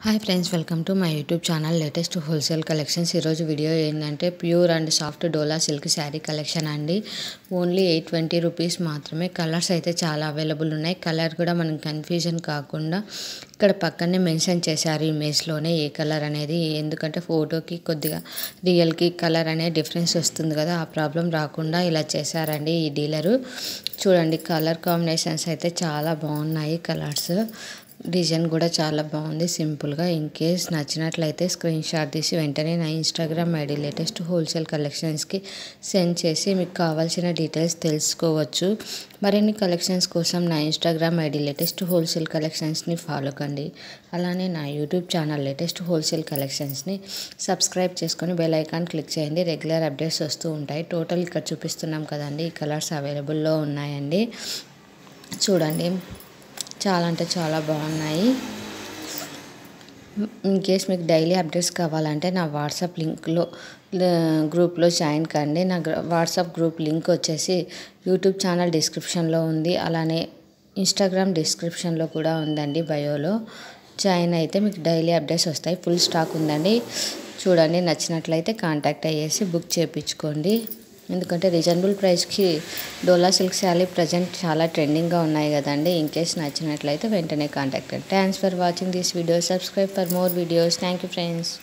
Hi friends, welcome to my YouTube channel latest wholesale collections. ఈరోజు video ఏంటంటే pure and soft dola silk sari collection అండి. Only 820 rupees మాత్రమే. Colours అయితే చాలా available ఉన్నాయి. కలర్ కూడా మనం కన్ఫ్యూజన్ కాకుండా ఇక్కడ పక్కనే మెన్షన్ చేశారు ఇమేజ్లోనే ఏ కలర్ అనేది. ఎందుకంటే ఫోటోకి కొద్దిగా రియల్కి కలర్ అనే డిఫరెన్స్ వస్తుంది కదా, ఆ ప్రాబ్లం రాకుండా ఇలా చేశారండి ఈ డీలరు. చూడండి, కలర్ కాంబినేషన్స్ అయితే చాలా బాగున్నాయి. కలర్స్ డిజైన్ కూడా చాలా బాగుంది సింపుల్గా. ఇన్ కేస్ నచ్చినట్లయితే స్క్రీన్ షాట్ తీసి వెంటనే నా ఇన్స్టాగ్రామ్ ఐడి లేటెస్ట్ హోల్సేల్ కలెక్షన్స్కి సెండ్ చేసి మీకు కావాల్సిన డీటెయిల్స్ తెలుసుకోవచ్చు. మరిన్ని కలెక్షన్స్ కోసం నా ఇన్స్టాగ్రామ్ ఐడి లేటెస్ట్ హోల్సేల్ కలెక్షన్స్ని ఫాలో కండి. అలానే నా యూట్యూబ్ ఛానల్ లేటెస్ట్ హోల్సేల్ కలెక్షన్స్ని సబ్స్క్రైబ్ చేసుకొని బెల్ ఐకాన్ క్లిక్ చేయండి. రెగ్యులర్ అప్డేట్స్ వస్తూ ఉంటాయి. టోటల్ ఇక్కడ చూపిస్తున్నాం కదండి, ఈ కలర్స్ అవైలబుల్లో ఉన్నాయండి. చూడండి, చాలా అంటే చాలా బాగున్నాయి. ఇన్ కేస్ మీకు డైలీ అప్డేట్స్ కావాలంటే నా వాట్సాప్ లింక్లో గ్రూప్లో జాయిన్ కండి. నా వాట్సాప్ గ్రూప్ లింక్ వచ్చేసి యూట్యూబ్ ఛానల్ డిస్క్రిప్షన్లో ఉంది, అలానే ఇన్స్టాగ్రామ్ డిస్క్రిప్షన్లో కూడా ఉందండి. బయోలో జాయిన్ అయితే మీకు డైలీ అప్డేట్స్ వస్తాయి. ఫుల్ స్టాక్ ఉందండి. చూడండి, నచ్చినట్లయితే కాంటాక్ట్ అయ్యేసి బుక్ చేయించుకోండి. ఎందుకంటే రీజనబుల్ ప్రైస్కి డోలా సిల్క్ శారీ ప్రజెంట్ చాలా ట్రెండింగ్గా ఉన్నాయి కదండి. ఇన్ కేస్ నచ్చినట్లయితే వెంటనే contact. Thanks for watching this video. Subscribe for more videos. Thank you friends.